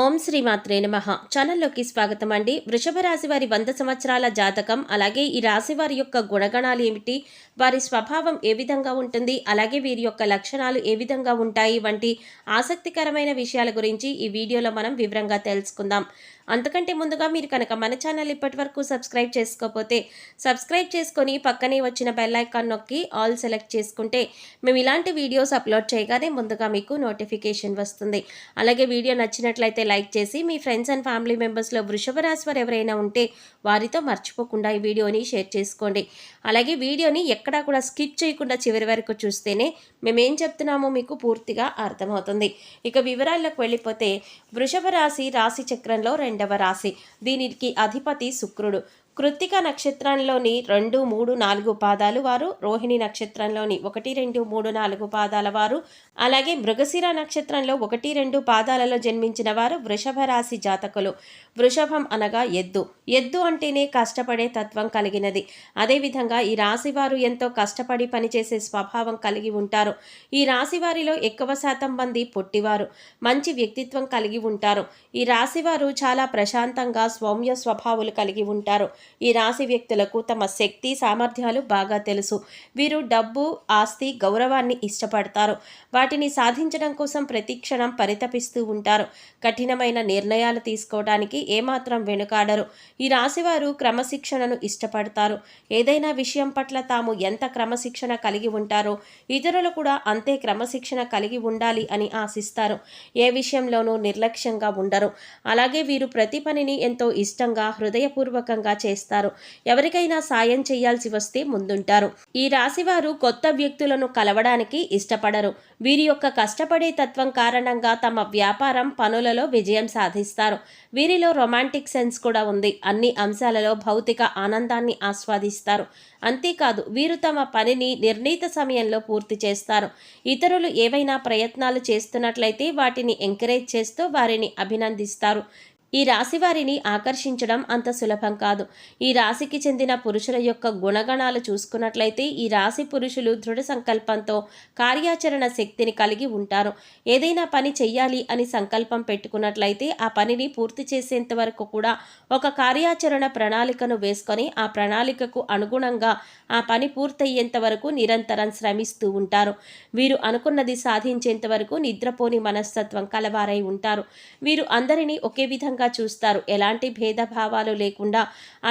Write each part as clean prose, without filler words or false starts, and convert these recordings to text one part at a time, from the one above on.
ఓం శ్రీ మాత్రే నమః. ఛానల్లోకి స్వాగతం అండి. వృషభ రాశి వారి 100 సంవత్సరాల జాతకం, అలాగే ఈ రాశి వారి యొక్క గుణగణాలు ఏమిటి, వారి స్వభావం ఏ విధంగా ఉంటుంది, అలాగే వీరి యొక్క లక్షణాలు ఏ విధంగా ఉంటాయి వంటి ఆసక్తికరమైన విషయాల గురించి ఈ వీడియోలో మనం వివరంగా తెలుసుకుందాం. అంతకంటే ముందుగా మీరు కనుక మన ఛానల్ ఇప్పటి వరకు సబ్స్క్రైబ్ చేసుకోకపోతే సబ్స్క్రైబ్ చేసుకొని పక్కనే వచ్చిన బెల్ ఐకాన్ నొక్కి ఆల్ సెలెక్ట్ చేసుకుంటే మేము ఇలాంటి వీడియోస్ అప్లోడ్ చేయగానే ముందుగా మీకు నోటిఫికేషన్ వస్తుంది. అలాగే వీడియో నచ్చినట్లయితే లైక్ చేసి మీ ఫ్రెండ్స్ అండ్ ఫ్యామిలీ మెంబర్స్లో వృషభ రాశి వారు ఎవరైనా ఉంటే వారితో మర్చిపోకుండా ఈ వీడియోని షేర్ చేసుకోండి. అలాగే వీడియోని ఎక్కడా కూడా స్కిప్ చేయకుండా చివరి వరకు చూస్తేనే మేమేం చెప్తున్నామో మీకు పూర్తిగా అర్థమవుతుంది. ఇక వివరాల్లోకి వెళ్ళిపోతే వృషభ రాశి రాశి చక్రంలో రెండవ రాశి. దీనికి అధిపతి శుక్రుడు. కృత్తిక నక్షత్రంలోని 2, 3, 4 పాదాలు వారు, రోహిణి నక్షత్రంలోని 1, 2, 3, 4 పాదాల వారు, అలాగే మృగశిర నక్షత్రంలో 1, 2 పాదాలలో జన్మించిన వారు వృషభ రాశి జాతకులు. వృషభం అనగా ఎద్దు. ఎద్దు అంటేనే కష్టపడే తత్వం కలిగినది. అదేవిధంగా ఈ రాశి వారు ఎంతో కష్టపడి పనిచేసే స్వభావం కలిగి ఉంటారు. ఈ రాశి వారిలో ఎక్కువ శాతం మంది పొట్టివారు, మంచి వ్యక్తిత్వం కలిగి ఉంటారు. ఈ రాశి వారు చాలా ప్రశాంతంగా సౌమ్య స్వభావాలు కలిగి ఉంటారు. ఈ రాశి వ్యక్తులకు తమ శక్తి సామర్థ్యాలు బాగా తెలుసు. వీరు డబ్బు, ఆస్తి, గౌరవాన్ని ఇష్టపడతారు. వాటిని సాధించడం కోసం ప్రతి క్షణం పరితపిస్తూ ఉంటారు. కఠినమైన నిర్ణయాలు తీసుకోవడానికి ఏమాత్రం వెనుకాడరు. ఈ రాశివారు క్రమశిక్షణను ఇష్టపడతారు. ఏదైనా విషయం పట్ల తాము ఎంత క్రమశిక్షణ కలిగి ఉంటారో ఇతరులు కూడా అంతే క్రమశిక్షణ కలిగి ఉండాలి అని ఆశిస్తారు. ఏ విషయంలోనూ నిర్లక్ష్యంగా ఉండరు. అలాగే వీరు ప్రతి పనిని ఎంతో ఇష్టంగా, హృదయపూర్వకంగా చేస్తారు. ఎవరికైనా సాయం చేయాల్సి వస్తే ముందుంటారు. ఈ రాశివారు కొత్త వ్యక్తులను కలవడానికి ఇష్టపడరు. వీరి యొక్క కష్టపడే తత్వం కారణంగా తమ వ్యాపారం, పనులలో విజయం సాధిస్తారు. వీరిలో రొమాంటిక్ సెన్స్ కూడా ఉంది. అన్ని అంశాలలో భౌతిక ఆనందాన్ని ఆస్వాదిస్తారు. అంతేకాదు వీరు తమ పనిని నిర్ణీత సమయంలో పూర్తి చేస్తారు. ఇతరులు ఏవైనా ప్రయత్నాలు చేస్తున్నట్లయితే వాటిని ఎంకరేజ్ చేస్తూ వారిని అభినందిస్తారు. ఈ రాశి వారిని ఆకర్షించడం అంత సులభం కాదు. ఈ రాశికి చెందిన పురుషుల యొక్క గుణగణాలు చూసుకున్నట్లయితే ఈ రాశి పురుషులు దృఢ సంకల్పంతో కార్యాచరణ శక్తిని కలిగి ఉంటారు. ఏదైనా పని చెయ్యాలి అని సంకల్పం పెట్టుకున్నట్లయితే ఆ పనిని పూర్తి చేసేంత వరకు కూడా ఒక కార్యాచరణ ప్రణాళికను వేసుకొని ఆ ప్రణాళికకు అనుగుణంగా ఆ పని పూర్తయ్యేంత వరకు నిరంతరం శ్రమిస్తూ ఉంటారు. వీరు అనుకున్నది సాధించేంత వరకు నిద్రపోని మనస్తత్వం కలవారై ఉంటారు. వీరు అందరినీ ఒకే విధంగా చూస్తారు. ఎలాంటి భేదభావాలు లేకుండా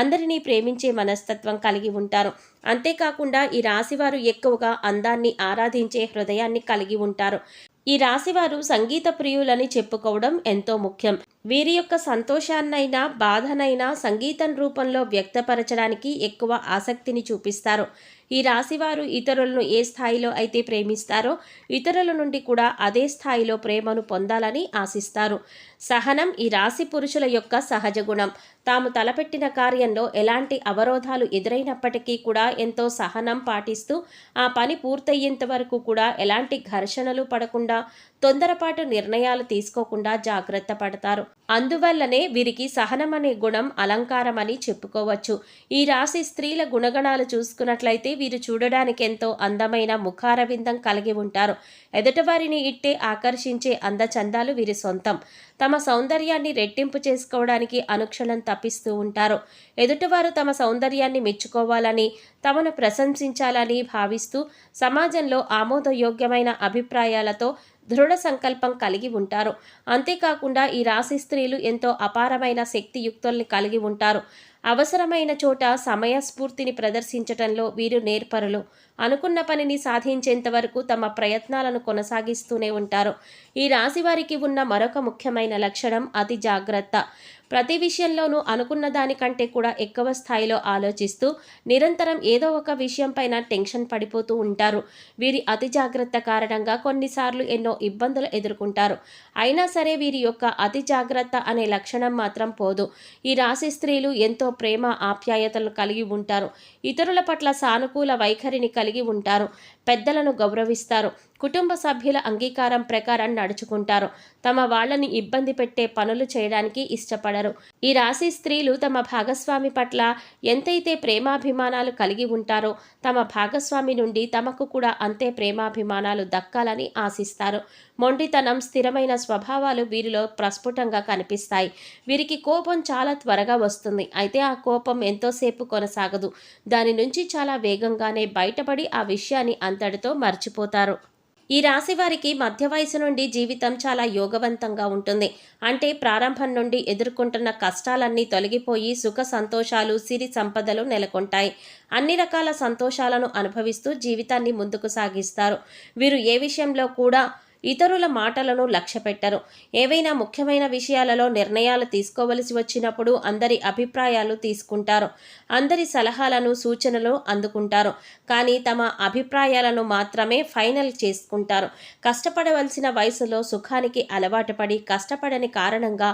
అందరినీ ప్రేమించే మనస్తత్వం కలిగి ఉంటారు. అంతేకాకుండా ఈ రాశివారు ఎక్కువగా అందాన్ని ఆరాధించే హృదయాన్ని కలిగి ఉంటారు. ఈ రాశివారు సంగీత ప్రియులని చెప్పుకోవడం ఎంతో ముఖ్యం. వీరి యొక్క సంతోషాన్నైనా, బాధనైనా సంగీతం రూపంలో వ్యక్తపరచడానికి ఎక్కువ ఆసక్తిని చూపిస్తారు. ఈ రాశివారు ఇతరులను ఏ స్థాయిలో అయితే ప్రేమిస్తారో ఇతరుల నుండి కూడా అదే స్థాయిలో ప్రేమను పొందాలని ఆశిస్తారు. సహనం ఈ రాశి పురుషుల యొక్క సహజ గుణం. తాము తలపెట్టిన కార్యంలో ఎలాంటి అవరోధాలు ఎదురైనప్పటికీ కూడా ఎంతో సహనం పాటిస్తూ ఆ పని పూర్తయ్యేంత వరకు కూడా ఎలాంటి ఘర్షణలు పడకుండా, తొందరపాటు నిర్ణయాలు తీసుకోకుండా జాగ్రత్త పడతారు. అందువల్లనే వీరికి సహనం అనే గుణం అలంకారమని చెప్పుకోవచ్చు. ఈ రాశి స్త్రీల గుణగణాలు చూసుకున్నట్లయితే వీరు చూడడానికి ఎంతో అందమైన ముఖారవిందం కలిగి ఉంటారు. ఎదుటివారిని ఇట్టే ఆకర్షించే అందచందాలు వీరి సొంతం. తమ సౌందర్యాన్ని రెట్టింపు చేసుకోవడానికి అనుక్షణం తప్పిస్తూ ఉంటారు. ఎదుటివారు తమ సౌందర్యాన్ని మెచ్చుకోవాలని, తమను ప్రశంసించాలని భావిస్తూ సమాజంలో ఆమోదయోగ్యమైన అభిప్రాయాలతో దృఢ సంకల్పం కలిగి ఉంటారు. అంతేకాకుండా ఈ రాశి స్త్రీలు ఎంతో అపారమైన శక్తియుక్తుల్ని కలిగి ఉంటారు. అవసరమైన చోట సమయస్ఫూర్తిని ప్రదర్శించటంలో వీరు నేర్పరులు. అనుకున్న పనిని సాధించేంత వరకు తమ ప్రయత్నాలను కొనసాగిస్తూనే ఉంటారు. ఈ రాశి వారికి ఉన్న మరొక ముఖ్యమైన లక్షణం అతి జాగ్రత్త. ప్రతి విషయంలోనూ అనుకున్న దానికంటే కూడా ఎక్కువ స్థాయిలో ఆలోచిస్తూ నిరంతరం ఏదో ఒక విషయం పైన టెన్షన్ పడిపోతూ ఉంటారు. వీరి అతి జాగ్రత్త కారణంగా కొన్నిసార్లు ఎన్నో ఇబ్బందులు ఎదుర్కొంటారు. అయినా సరే వీరి యొక్క అతి జాగ్రత్త అనే లక్షణం మాత్రం పోదు. ఈ రాశి స్త్రీలు ఎంతో ప్రేమ, ఆప్యాయతలు కలిగి ఉంటారు. ఇతరుల పట్ల సానుకూల వైఖరిని కలిగి ఉంటారు. పెద్దలను గౌరవిస్తారు, కుటుంబ సభ్యుల అంగీకారం ప్రకారం నడుచుకుంటారు, తమ వాళ్ళని ఇబ్బంది పెట్టే పనులు చేయడానికి ఇష్టపడరు. ఈ రాశి స్త్రీలు తమ భాగస్వామి పట్ల ఎంతైతే ప్రేమాభిమానాలు కలిగి ఉంటారో తమ భాగస్వామి నుండి తమకు కూడా అంతే ప్రేమాభిమానాలు దక్కాలని ఆశిస్తారు. మొండితనం, స్థిరమైన స్వభావాలు వీరిలో ప్రస్ఫుటంగా కనిపిస్తాయి. వీరికి కోపం చాలా త్వరగా వస్తుంది, అయితే ఆ కోపం ఎంతోసేపు కొనసాగదు. దాని నుంచి చాలా వేగంగానే బయటపడి ఆ విషయాన్ని అంతటితో మర్చిపోతారు. ఈ రాశి వారికి మధ్య వయసు నుండి జీవితం చాలా యోగవంతంగా ఉంటుంది. అంటే ప్రారంభం నుండి ఎదుర్కొంటున్న కష్టాలన్నీ తొలగిపోయి సుఖ సంతోషాలు, సిరి సంపదలు నెలకొంటాయి. అన్ని రకాల సంతోషాలను అనుభవిస్తూ జీవితాన్ని ముందుకు సాగిస్తారు. వీరు ఏ విషయంలో కూడా ఇతరుల మాటలను లక్ష్యపెట్టరు. ఏవైనా ముఖ్యమైన విషయాలలో నిర్ణయాలు తీసుకోవలసి వచ్చినప్పుడు అందరి అభిప్రాయాలు తీసుకుంటారు, అందరి సలహాలను, సూచనలు అందుకుంటారు. కానీ తమ అభిప్రాయాలను మాత్రమే ఫైనల్ చేసుకుంటారు. కష్టపడవలసిన వయసులో సుఖానికి అలవాటు పడి కష్టపడని కారణంగా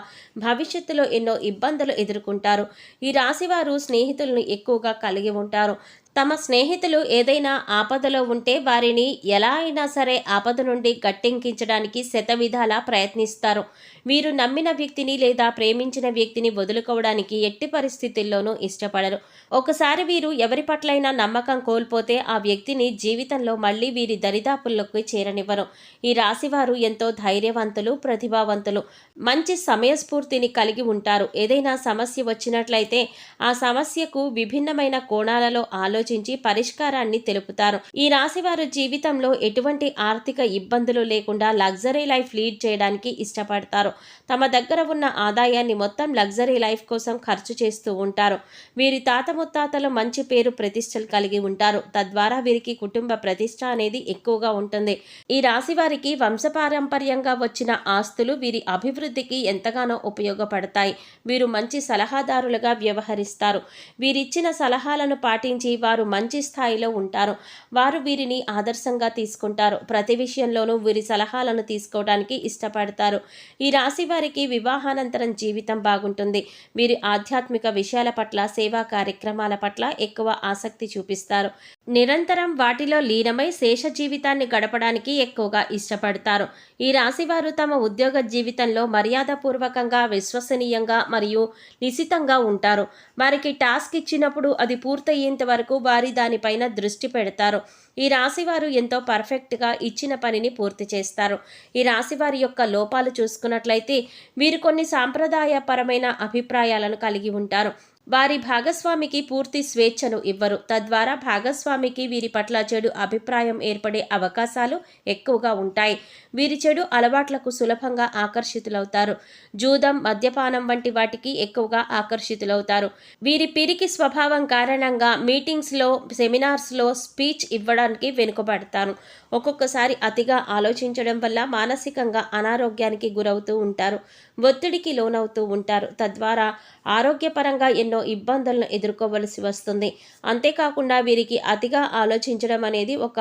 భవిష్యత్తులో ఎన్నో ఇబ్బందులు ఎదుర్కొంటారు. ఈ రాశివారు స్నేహితులను ఎక్కువగా కలిగి ఉంటారు. తమ స్నేహితులు ఏదైనా ఆపదలో ఉంటే వారిని ఎలా అయినా సరే ఆపద నుండి గట్టెక్కించడానికి శతవిధాలా ప్రయత్నిస్తారు. వీరు నమ్మిన వ్యక్తిని లేదా ప్రేమించిన వ్యక్తిని వదులుకోవడానికి ఎట్టి పరిస్థితుల్లోనూ ఇష్టపడరు. ఒకసారి వీరు ఎవరి పట్లైనా నమ్మకం కోల్పోతే ఆ వ్యక్తిని జీవితంలో మళ్ళీ వీరి దరిదాపుల్లోకి చేరనివ్వరు. ఈ రాశివారు ఎంతో ధైర్యవంతులు, ప్రతిభావంతులు, మంచి సమయస్ఫూర్తిని కలిగి ఉంటారు. ఏదైనా సమస్య వచ్చినట్లయితే ఆ సమస్యకు విభిన్నమైన కోణాలలో ఆలోచించి పరిష్కారాన్ని తెలుపుతారు. ఈ రాశివారు జీవితంలో ఎటువంటి ఆర్థిక ఇబ్బందులు లేకుండా లగ్జరీ లైఫ్ లీడ్ చేయడానికి ఇష్టపడతారు. తమ దగ్గర ఉన్న ఆదాయాన్ని మొత్తం లగ్జరీ లైఫ్ కోసం ఖర్చు చేస్తూ ఉంటారు. వీరి తాత ముత్తాతలు మంచి పేరు ప్రతిష్టలు కలిగి ఉంటారు. తద్వారా వీరికి కుటుంబ ప్రతిష్ట అనేది ఎక్కువగా ఉంటుంది. ఈ రాశి వారికి వంశపారంపర్యంగా వచ్చిన ఆస్తులు వీరి అభివృద్ధికి ఎంతగానో ఉపయోగపడతాయి. వీరు మంచి సలహాదారులుగా వ్యవహరిస్తారు. వీరిచ్చిన సలహాలను పాటించి వారు మంచి స్థాయిలో ఉంటారు. వారు వీరిని ఆదర్శంగా తీసుకుంటారు. ప్రతి విషయంలోనూ వీరి సలహాలను తీసుకోవడానికి ఇష్టపడతారు. ఈ రాశి వారికి వివాహానంతరం జీవితం బాగుంటుంది. వీరి ఆధ్యాత్మిక విషయాల పట్ల, సేవా కార్యక్రమాల పట్ల ఎక్కువ ఆసక్తి చూపిస్తారు. నిరంతరం వాటిలో లీనమై శేష జీవితాన్ని గడపడానికి ఎక్కువగా ఇష్టపడతారు. ఈ రాశివారు తమ ఉద్యోగ జీవితంలో మర్యాదపూర్వకంగా, విశ్వసనీయంగా మరియు నిశితంగా ఉంటారు. వారికి టాస్క్ ఇచ్చినప్పుడు అది పూర్తయ్యేంత వరకు వారి దానిపైన దృష్టి పెడతారు. ఈ రాశివారు ఎంతో పర్ఫెక్ట్గా ఇచ్చిన పనిని పూర్తి చేస్తారు. ఈ రాశివారి యొక్క లోపాలు చూసుకున్నట్లయితే వీరు కొన్ని సాంప్రదాయపరమైన అభిప్రాయాలను కలిగి ఉంటారు. వారి భాగస్వామికి పూర్తి స్వేచ్ఛను ఇవ్వరు. తద్వారా భాగస్వామికి వీరి పట్ల చెడు అభిప్రాయం ఏర్పడే అవకాశాలు ఎక్కువగా ఉంటాయి. వీరి చెడు అలవాట్లకు సులభంగా ఆకర్షితులవుతారు. జూదం, మద్యపానం వంటి వాటికి ఎక్కువగా ఆకర్షితులవుతారు. వీరి పిరికి స్వభావం కారణంగా మీటింగ్స్లో, సెమినార్స్లో స్పీచ్ ఇవ్వడానికి వెనుకబడతారు. ఒక్కొక్కసారి అతిగా ఆలోచించడం వల్ల మానసికంగా అనారోగ్యానికి గురవుతూ ఉంటారు. ఒత్తిడికి లోనవుతూ ఉంటారు. తద్వారా ఆరోగ్యపరంగా ఎన్నో ఇబ్బందులను ఎదుర్కోవలసి వస్తుంది. అంతేకాకుండా వీరికి అతిగా ఆలోచించడం అనేది ఒక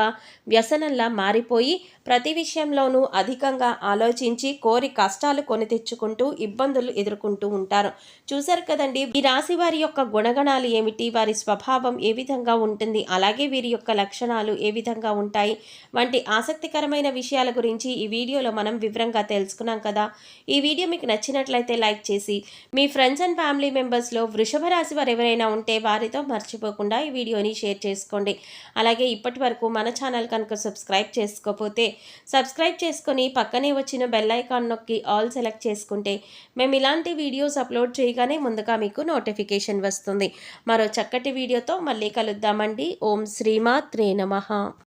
వ్యసనంలా మారిపోయి ప్రతి విషయంలోనూ అధికంగా ఆలోచించి కోరి కష్టాలు కొని తెచ్చుకుంటూ ఇబ్బందులు ఎదుర్కొంటూ ఉంటారు. చూశారు కదండి, ఈ రాశి వారి యొక్క గుణగణాలు ఏమిటి, వారి స్వభావం ఏ విధంగా ఉంటుంది, అలాగే వీరి యొక్క లక్షణాలు ఏ విధంగా ఉంటాయి వంటి ఆసక్తికరమైన విషయాల గురించి ఈ వీడియోలో మనం వివరంగా తెలుసుకున్నాం కదా. ఈ వీడియో మీకు నచ్చినట్లయితే లైక్ చేసి మీ ఫ్రెండ్స్ అండ్ ఫ్యామిలీ మెంబర్స్లో వృషభ రాశి వారు ఎవరైనా ఉంటే వారితో మర్చిపోకుండా ఈ వీడియోని షేర్ చేసుకోండి. అలాగే ఇప్పటి వరకు మన ఛానల్ కనుక సబ్స్క్రైబ్ చేసుకోకపోతే సబ్స్క్రైబ్ చేసుకొని పక్కనే వచ్చిన బెల్ ఐకాన్ నొక్కి ఆల్ సెలెక్ట్ చేసుకుంటే మేము ఇలాంటి వీడియోస్ అప్లోడ్ చేయగానే ముందుగా మీకు నోటిఫికేషన్ వస్తుంది. మరో చక్కటి వీడియోతో మళ్ళీ కలుద్దామండి. ఓం శ్రీమాత్రే నమః.